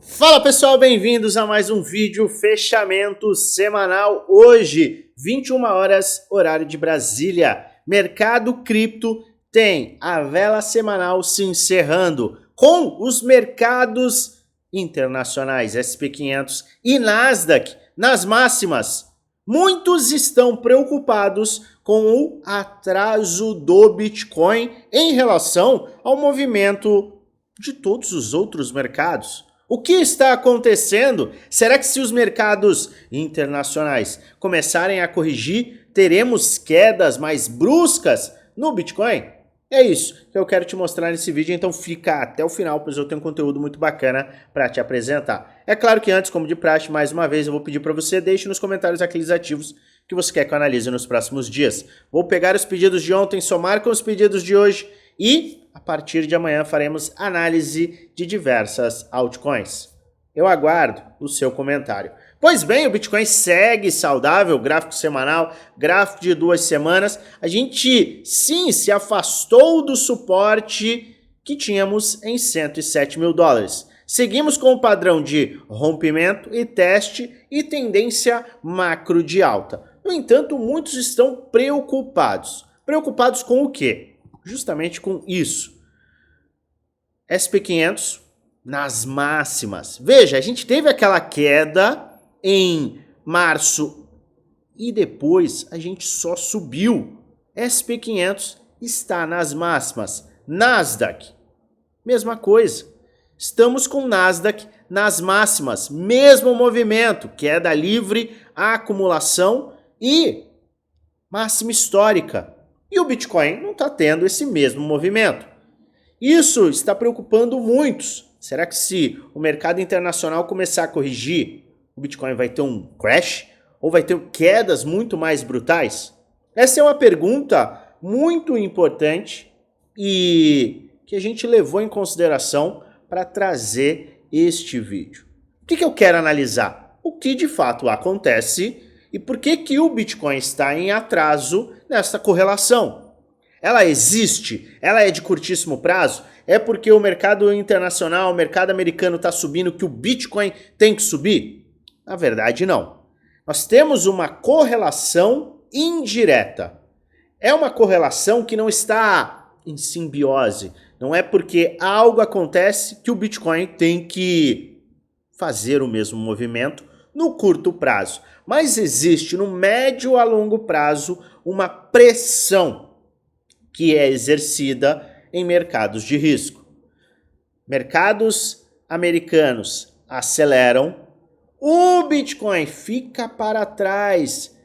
Fala pessoal, bem-vindos a mais um vídeo fechamento semanal. Hoje, 21 horas, horário de Brasília. Mercado cripto tem a vela semanal se encerrando com os mercados internacionais SP500 e Nasdaq nas máximas. Muitos estão preocupados com o atraso do Bitcoin em relação ao movimento de todos os outros mercados. O que está acontecendo? Será que se os mercados internacionais começarem a corrigir, teremos quedas mais bruscas no Bitcoin? É isso que eu quero te mostrar nesse vídeo, então fica até o final, pois eu tenho um conteúdo muito bacana para te apresentar. É claro que antes, como de praxe, mais uma vez eu vou pedir para você, deixe nos comentários aqueles ativos que você quer que eu analise nos próximos dias. Vou pegar os pedidos de ontem, somar com os pedidos de hoje e a partir de amanhã faremos análise de diversas altcoins. Eu aguardo o seu comentário. Pois bem, o Bitcoin segue saudável, gráfico semanal, gráfico de 2 semanas. A gente, sim, se afastou do suporte que tínhamos em 107 mil dólares. Seguimos com o padrão de rompimento e teste e tendência macro de alta. No entanto, muitos estão preocupados. Preocupados com o quê? Justamente com isso. SP500 nas máximas. Veja, a gente teve aquela queda em março e depois a gente só subiu. SP500 está nas máximas. Nasdaq, mesma coisa. Estamos com Nasdaq nas máximas. Mesmo movimento, queda livre, acumulação e máxima histórica. E o Bitcoin não está tendo esse mesmo movimento. Isso está preocupando muitos. Será que se o mercado internacional começar a corrigir, o Bitcoin vai ter um crash? Ou vai ter quedas muito mais brutais? Essa é uma pergunta muito importante e que a gente levou em consideração para trazer este vídeo. O que eu quero analisar? O que de fato acontece e por que o Bitcoin está em atraso nessa correlação. Ela existe? Ela é de curtíssimo prazo? É porque o mercado internacional, o mercado americano está subindo que o Bitcoin tem que subir? Na verdade, não. Nós temos uma correlação indireta. É uma correlação que não está em simbiose. Não é porque algo acontece que o Bitcoin tem que fazer o mesmo movimento no curto prazo. Mas existe no médio a longo prazo uma pressão que é exercida em mercados de risco. Mercados americanos aceleram, o Bitcoin fica para trás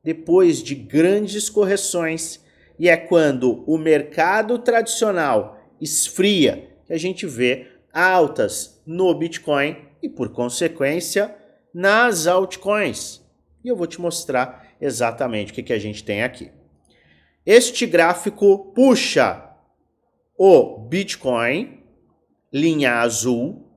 depois de grandes correções e é quando o mercado tradicional esfria que a gente vê altas no Bitcoin e, por consequência, nas altcoins. E eu vou te mostrar exatamente o que a gente tem aqui. Este gráfico puxa o Bitcoin, linha azul.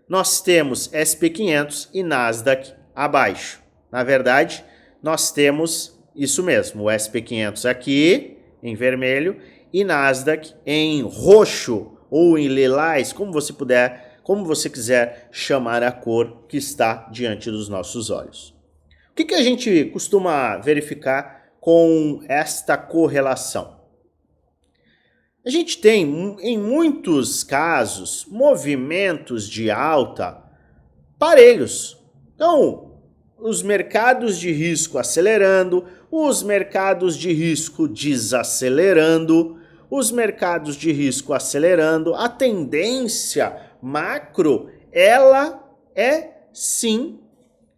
Nós temos SP500 e Nasdaq abaixo. Na verdade, nós temos isso mesmo, o SP500 aqui em vermelho e Nasdaq em roxo ou em lilás, como você quiser chamar a cor que está diante dos nossos olhos. O que a gente costuma verificar com esta correlação? A gente tem, em muitos casos, movimentos de alta parelhos. Então, os mercados de risco acelerando, os mercados de risco desacelerando, os mercados de risco acelerando. A tendência macro, ela é sim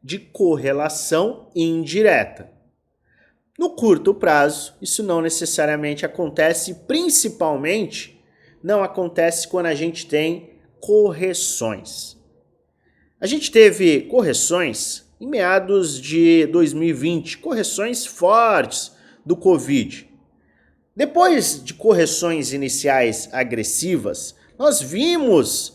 de correlação indireta. No curto prazo, isso não necessariamente acontece, principalmente não acontece quando a gente tem correções. A gente teve correções em meados de 2020, correções fortes do Covid. Depois de correções iniciais agressivas, nós vimos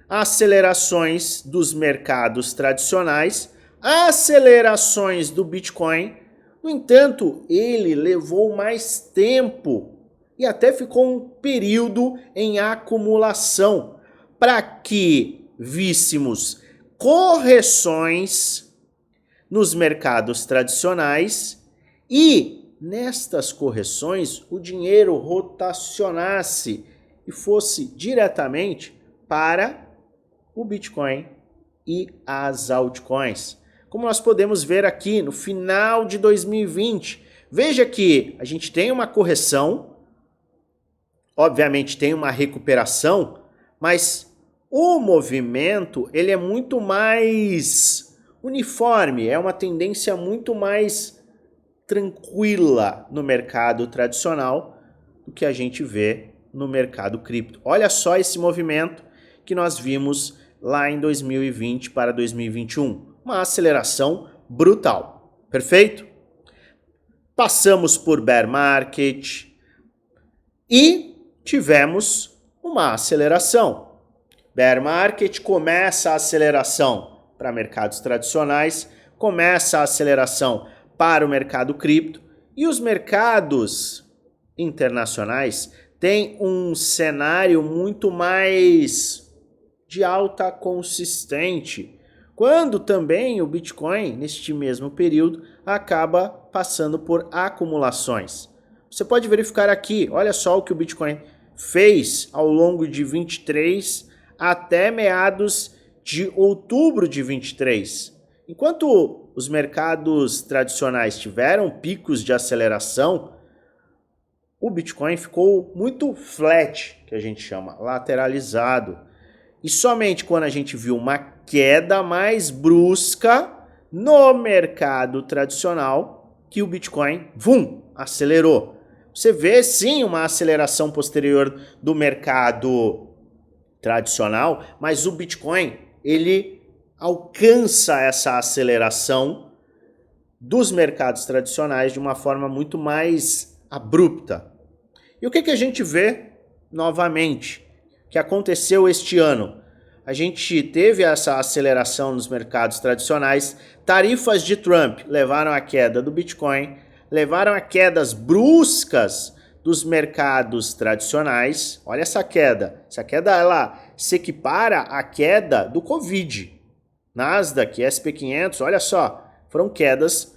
acelerações dos mercados tradicionais, acelerações do Bitcoin. No entanto, ele levou mais tempo e até ficou um período em acumulação para que víssemos correções nos mercados tradicionais e nestas correções o dinheiro rotacionasse e fosse diretamente para o Bitcoin e as altcoins. Como nós podemos ver aqui no final de 2020, veja que a gente tem uma correção, obviamente tem uma recuperação, mas o movimento ele é muito mais uniforme, é uma tendência muito mais tranquila no mercado tradicional do que a gente vê no mercado cripto. Olha só esse movimento que nós vimos lá em 2020 para 2021. Uma aceleração brutal. Perfeito? Passamos por bear market e tivemos uma aceleração. Bear market começa a aceleração para mercados tradicionais, começa a aceleração para o mercado cripto e os mercados internacionais têm um cenário muito mais de alta consistente, quando também o Bitcoin, neste mesmo período, acaba passando por acumulações. Você pode verificar aqui, olha só o que o Bitcoin fez ao longo de 23 até meados de outubro de 23. Enquanto os mercados tradicionais tiveram picos de aceleração, o Bitcoin ficou muito flat, que a gente chama, lateralizado. E somente quando a gente viu uma queda mais brusca no mercado tradicional que o Bitcoin, acelerou. Você vê sim uma aceleração posterior do mercado tradicional, mas o Bitcoin, ele alcança essa aceleração dos mercados tradicionais de uma forma muito mais abrupta. E o que a gente vê novamente? Que aconteceu este ano? A gente teve essa aceleração nos mercados tradicionais, tarifas de Trump levaram à queda do Bitcoin, levaram a quedas bruscas dos mercados tradicionais. Olha essa queda ela se equipara à queda do Covid. Nasdaq, SP500, olha só, foram quedas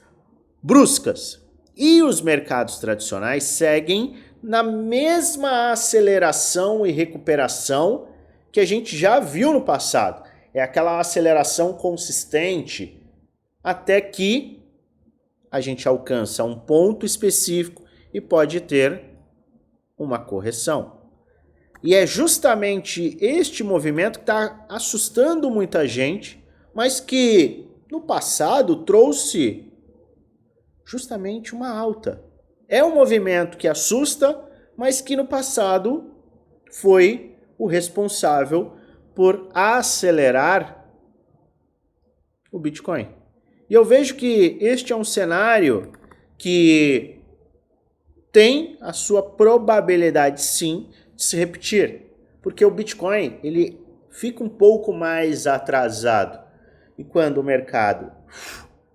bruscas. E os mercados tradicionais seguem na mesma aceleração e recuperação que a gente já viu no passado. É aquela aceleração consistente até que a gente alcança um ponto específico e pode ter uma correção. E é justamente este movimento que está assustando muita gente, mas que no passado trouxe justamente uma alta. É um movimento que assusta, mas que no passado foi o responsável por acelerar o Bitcoin. E eu vejo que este é um cenário que tem a sua probabilidade sim de se repetir, porque o Bitcoin ele fica um pouco mais atrasado. E quando o mercado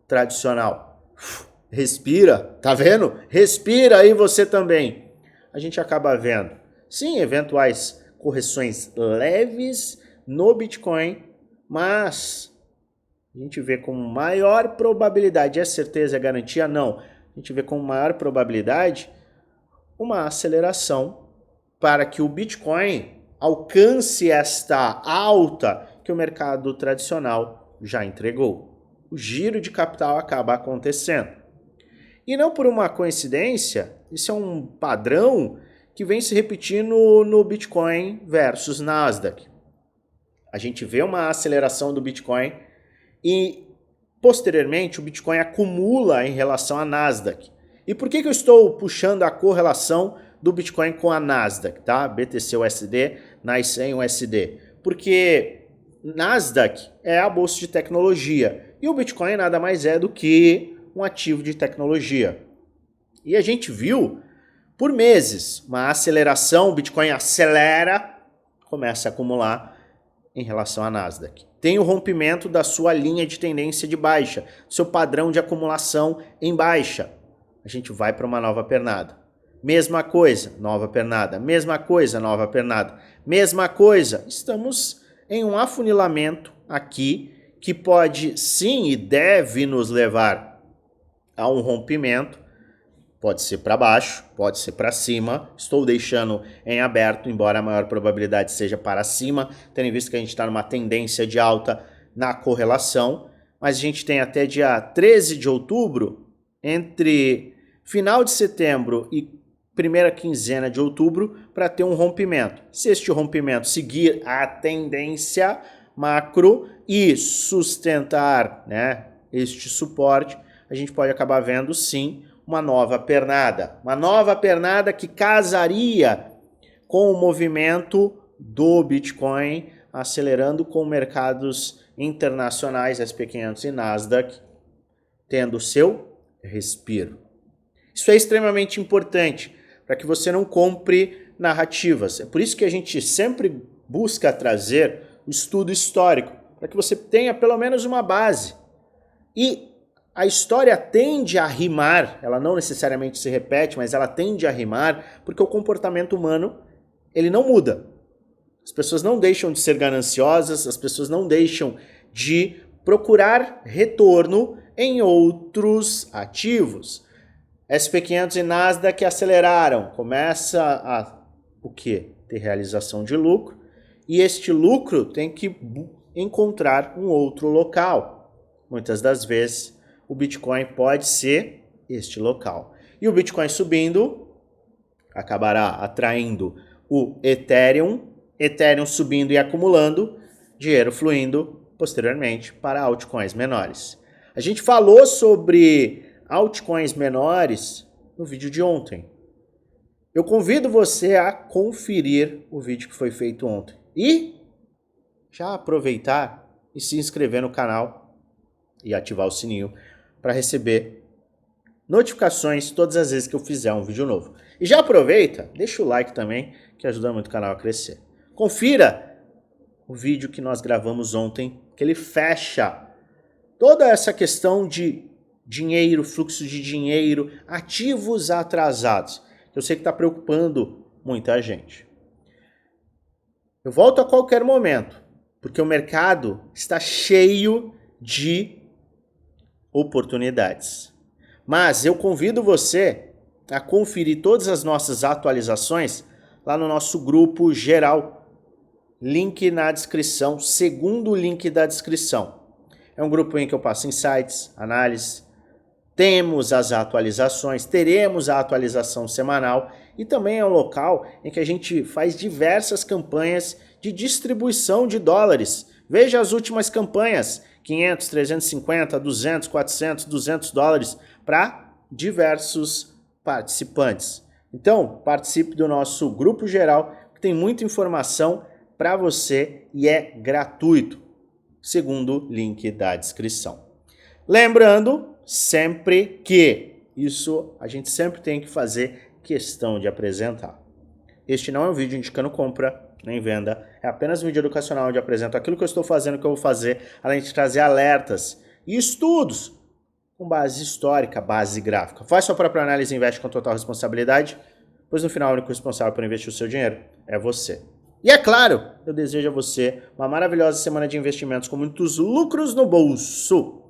tradicional respira, tá vendo? Respira aí você também. A gente acaba vendo, sim, eventuais correções leves no Bitcoin, mas a gente vê com maior probabilidade, é certeza, é garantia? Não. A gente vê com maior probabilidade uma aceleração para que o Bitcoin alcance esta alta que o mercado tradicional já entregou. O giro de capital acaba acontecendo. E não por uma coincidência, isso é um padrão que vem se repetindo no Bitcoin versus Nasdaq. A gente vê uma aceleração do Bitcoin e, posteriormente, o Bitcoin acumula em relação à Nasdaq. E por que eu estou puxando a correlação do Bitcoin com a Nasdaq, tá? BTC-USD, NAI100-USD. Porque Nasdaq é a bolsa de tecnologia e o Bitcoin nada mais é do que um ativo de tecnologia. E a gente viu por meses uma aceleração, o Bitcoin acelera, começa a acumular em relação à Nasdaq. Tem o rompimento da sua linha de tendência de baixa, seu padrão de acumulação em baixa. A gente vai para uma nova pernada. Mesma coisa, nova pernada. Mesma coisa, nova pernada. Mesma coisa. Estamos em um afunilamento aqui que pode sim e deve nos levar a um rompimento. Pode ser para baixo, pode ser para cima. Estou deixando em aberto, embora a maior probabilidade seja para cima, tendo em vista que a gente está numa tendência de alta na correlação. Mas a gente tem até dia 13 de outubro, entre final de setembro e primeira quinzena de outubro, para ter um rompimento. Se este rompimento seguir a tendência macro e sustentar, né, este suporte, a gente pode acabar vendo sim uma nova pernada que casaria com o movimento do Bitcoin, acelerando com mercados internacionais, SP500 e Nasdaq, tendo seu respiro. Isso é extremamente importante para que você não compre narrativas. É por isso que a gente sempre busca trazer o estudo histórico, para que você tenha pelo menos uma base. E a história tende a rimar, ela não necessariamente se repete, mas ela tende a rimar, porque o comportamento humano, ele não muda. As pessoas não deixam de ser gananciosas, as pessoas não deixam de procurar retorno em outros ativos. SP500 e Nasdaq aceleraram, começa a o quê? Ter realização de lucro, e este lucro tem que encontrar um outro local. Muitas das vezes o Bitcoin pode ser este local. E o Bitcoin subindo acabará atraindo o Ethereum subindo e acumulando, dinheiro fluindo posteriormente para altcoins menores. A gente falou sobre altcoins menores no vídeo de ontem. Eu convido você a conferir o vídeo que foi feito ontem e já aproveitar e se inscrever no canal e ativar o sininho para receber notificações todas as vezes que eu fizer um vídeo novo. E já aproveita, deixa o like também, que ajuda muito o canal a crescer. Confira o vídeo que nós gravamos ontem, que ele fecha toda essa questão de dinheiro, fluxo de dinheiro, ativos atrasados. Eu sei que está preocupando muita gente. Eu volto a qualquer momento, porque o mercado está cheio de oportunidades. Mas eu convido você a conferir todas as nossas atualizações lá no nosso grupo geral. Link na descrição, segundo link da descrição. É um grupo em que eu passo insights, análises, temos as atualizações, teremos a atualização semanal e também é um local em que a gente faz diversas campanhas de distribuição de dólares. Veja as últimas campanhas, 500, 350, 200, 400, 200 dólares para diversos participantes. Então, participe do nosso grupo geral, que tem muita informação para você e é gratuito, segundo o link da descrição. Lembrando sempre que isso a gente sempre tem que fazer questão de apresentar. Este não é um vídeo indicando compra nem venda, é apenas um vídeo educacional onde apresento aquilo que eu estou fazendo, que eu vou fazer, além de trazer alertas e estudos com base histórica, base gráfica. Faz sua própria análise e investe com total responsabilidade, pois no final o único responsável por investir o seu dinheiro é você. E é claro, eu desejo a você uma maravilhosa semana de investimentos com muitos lucros no bolso.